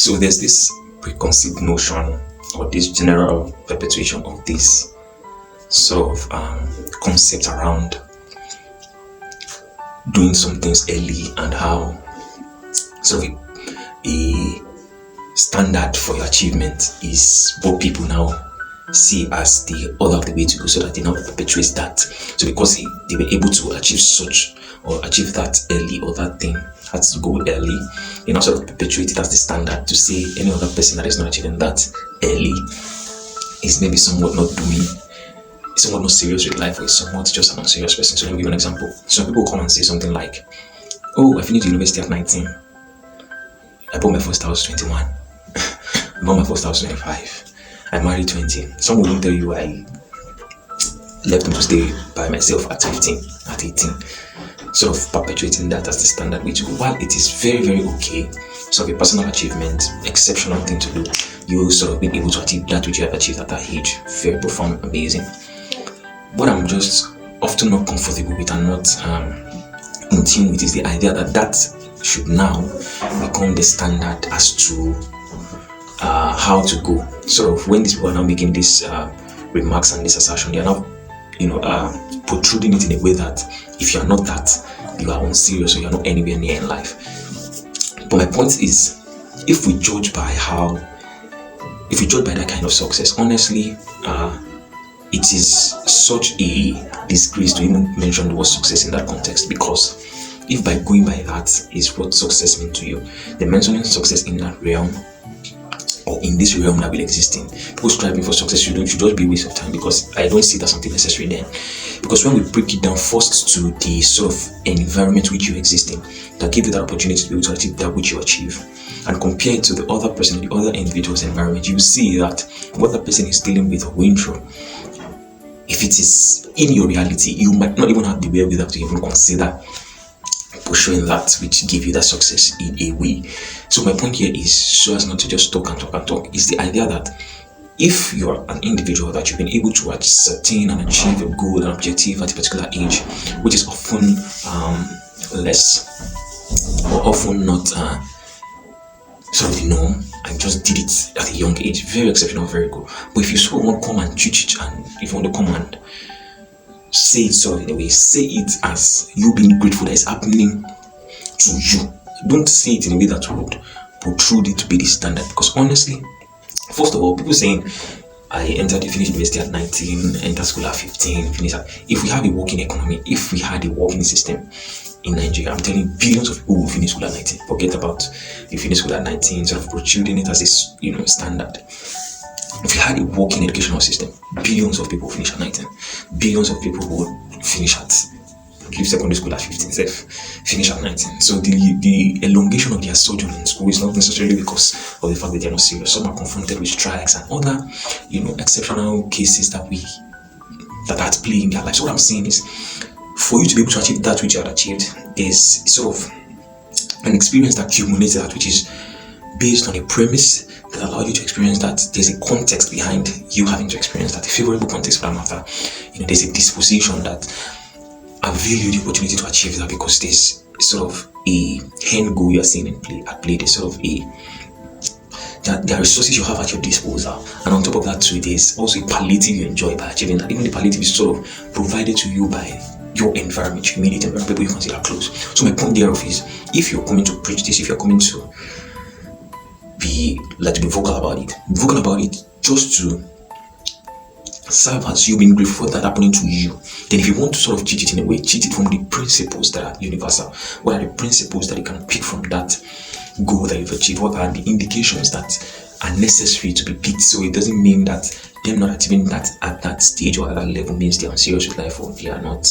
So there's this preconceived notion or this general perpetuation of this sort of concept around doing some things early and how sort of a standard for your achievement is what people now see as the other of the way to go, so that they now perpetuate that. So because they were able to achieve such or achieve that early, or that thing had to go early, they now sort of perpetuate it as the standard to say any other person that is not achieving that early is maybe somewhat not serious with life, or is somewhat just an unserious person. So let me give you an example. Some people come and say something like, oh, I finished university at 19. I bought my first house 21. I bought my first house 25. I married 20. Some will tell you I left home to stay by myself at 15, at 18. Sort of perpetuating that as the standard way to go. While it is very, very okay, sort of a personal achievement, exceptional thing to do, you sort of being able to achieve that which you have achieved at that age, very profound, amazing. What I'm just often not comfortable with and not in tune with is the idea that that should now become the standard as to how to go. Sort of when these people are now making these remarks and this assertion, they are now, protruding it in a way that if you are not that, you are unserious, or you are not anywhere near in life. But my point is, if we judge by that kind of success, honestly, it is such a disgrace to even mention the word success in that context, because if by going by that is what success means to you, then mentioning success in that realm, or in this realm that will exist in, people striving for success should just be a waste of time, because I don't see it as something necessary then. Because when we break it down first to the sort of environment which you exist in, that give you that opportunity to be able to achieve that which you achieve, and compare it to the other person, the other individual's environment, you see that what that person is dealing with or going through, if it is in your reality, you might not even have the wherewithal to even consider pursuing that which give you that success in a way. So my point here is, so as not to just talk and talk and talk, is the idea that if you are an individual that you've been able to ascertain and achieve a goal, an objective at a particular age, which is often less or often not sort of the norm, and just did it at a young age, very exceptional, very good. But if you sort of want to come and teach it, and if you want to come and say it sort of in a way, say it as you being grateful that it's happening to you. Don't say it in a way that would protrude it to be the standard, because honestly, first of all, people saying I finished university at 19, entered school at 15, finish at, if we have a working economy, if we had a working system in Nigeria, I'm telling you, billions of people will finish school at 19. Forget about you finish school at 19, sort of protruding it as a standard. If you had a working educational system, billions of people finish at 19. Billions of people would finish at leave secondary school at 15, finish at 19. So the elongation of their sojourn in school is not necessarily because of the fact that they're not serious. Some are confronted with strikes and other, exceptional cases that are at play in their life. So what I'm saying is, for you to be able to achieve that which you had achieved, is sort of an experience that accumulates that which is based on a premise that allows you to experience that. There's a context behind you having to experience that, a favorable context for that matter. There's a disposition that avail you the opportunity to achieve that, because there's sort of a end goal you are seeing at play. There's sort of that there are resources you have at your disposal, and on top of that too, there's also a palliative you enjoy by achieving that. Even the palliative is sort of provided to you by your environment, your immediate environment, people you consider close. So my point thereof is, if you're coming to preach this, if you're coming to be vocal about it just to serve as you being grateful for that happening to you, then if you want to sort of cheat it in a way, cheat it from the principles that are universal. What are the principles that you can pick from that goal that you've achieved? What are the indications that are necessary to be picked? So it doesn't mean that them not achieving that at that stage or at that level means they are serious with life, or they are not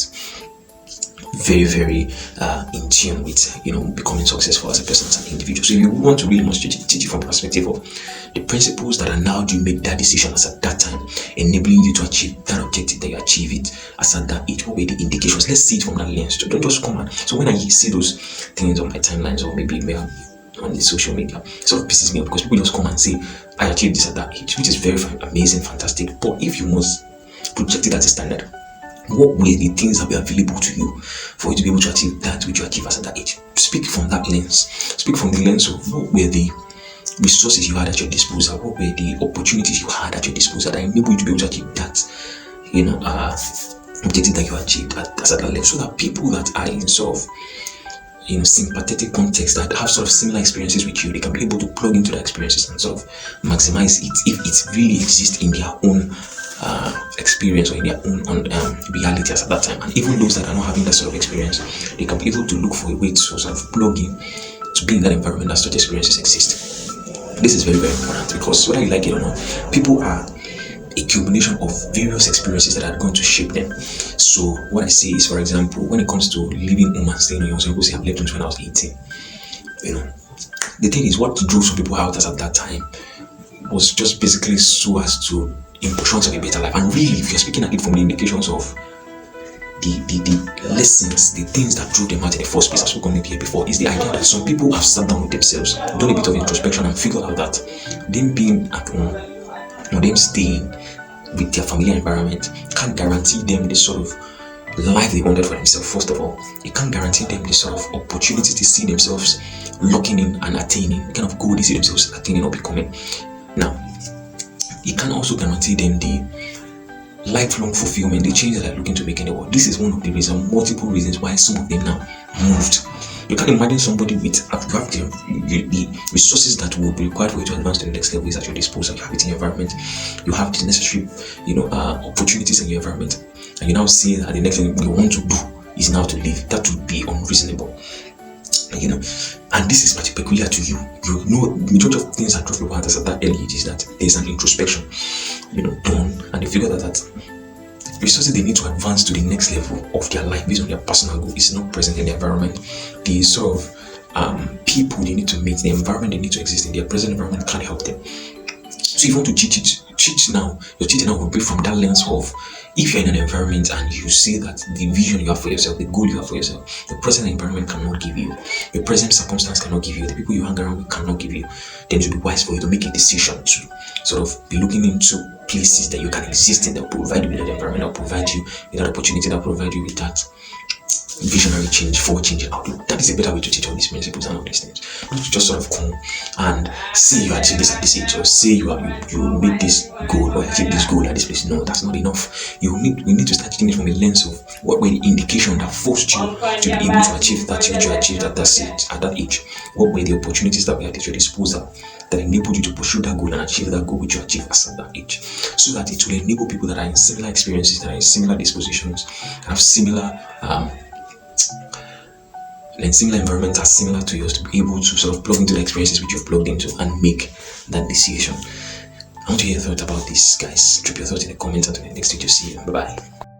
very, very in tune with becoming successful as a person, as an individual. So if you want to really much teach it from the perspective of the principles that allow you to make that decision as at that time, enabling you to achieve that objective that you achieve it as at that age, what were the indications? Let's see it from that lens. Don't just come and, so when I see those things on my timelines, or maybe on the social media, it sort of pisses me off, because people just come and say I achieved this at that age, which is very amazing, fantastic. But if you must project it as a standard, what were the things that were available to you for you to be able to achieve that which you achieve as at that age? Speak from that lens. Speak from the lens of what were the resources you had at your disposal? What were the opportunities you had at your disposal that enabled you to be able to achieve that, objective that you achieved at a certain level? So that people that are in sort of sympathetic context, that have sort of similar experiences with you, they can be able to plug into the experiences and sort of maximize it if it really exists in their own experience or in their own reality at that time. And even those that are not having that sort of experience, they can be able to look for a way to sort of plug in to be in that environment that such experiences exist. This is very, very important, because whether you like it or not, people are a culmination of various experiences that are going to shape them. So what I say is, for example, when it comes to leaving home and staying on your own, some people say I've left home when I was 18. The thing is, what drove some people out at that time was just basically so as to in pursuit of a better life. And really, if you're speaking at it from the indications of the lessons, the things that drew them out in the first place, as we've gone here before, is the idea that some people have sat down with themselves, done a bit of introspection, and figured out that them being at home or them staying with their familiar environment can't guarantee them the sort of life they wanted for themselves. First of all, it can't guarantee them the sort of opportunity to see themselves locking in and attaining, the kind of goal they see themselves attaining or becoming. Now, it can also guarantee them the lifelong fulfillment, the change that they're looking to make in the world. This is one of the reasons, multiple reasons why some of them now moved. You can imagine somebody with the resources that would be required for you to advance to the next level is at your disposal. You have it in your environment. You have the necessary, opportunities in your environment, and you now see that the next thing you want to do is now to leave. That would be unreasonable. And this is peculiar to you. The majority of things that drove people out at that early age is that there's an introspection, done, and they figure that resources they need to advance to the next level of their life based on their personal goal is not present in the environment. The sort of people they need to meet, the environment they need to exist in, their present environment can't help them. So if you want to cheat now, your cheating now will be from that lens of, if you're in an environment and you see that the vision you have for yourself, the goal you have for yourself, the present environment cannot give you, your present circumstance cannot give you, the people you hang around with cannot give you, then it will be wise for you to make a decision to sort of be looking into places that you can exist in, that will provide you with that environment, that will provide you with that opportunity, that will provide you with that visionary change, forward changing outlook. That is a better way to teach all these principles and all these things. Not to just sort of come and say you achieve this at this age, or say you meet this goal or achieve this goal at this place. No, that's not enough. We need to start taking it from a lens of what were the indication that forced you to be able to achieve that which you achieved at that age. What were the opportunities that were at your disposal that enabled you to pursue that goal and achieve that goal which you achieved at that age, so that it will enable people that are in similar experiences, that are in similar dispositions, have similar environments are similar to yours, to be able to sort of plug into the experiences which you've plugged into and make that decision. I want to hear your thoughts about this, guys. Drop your thoughts in the comments, and until the next video, see you. Bye bye.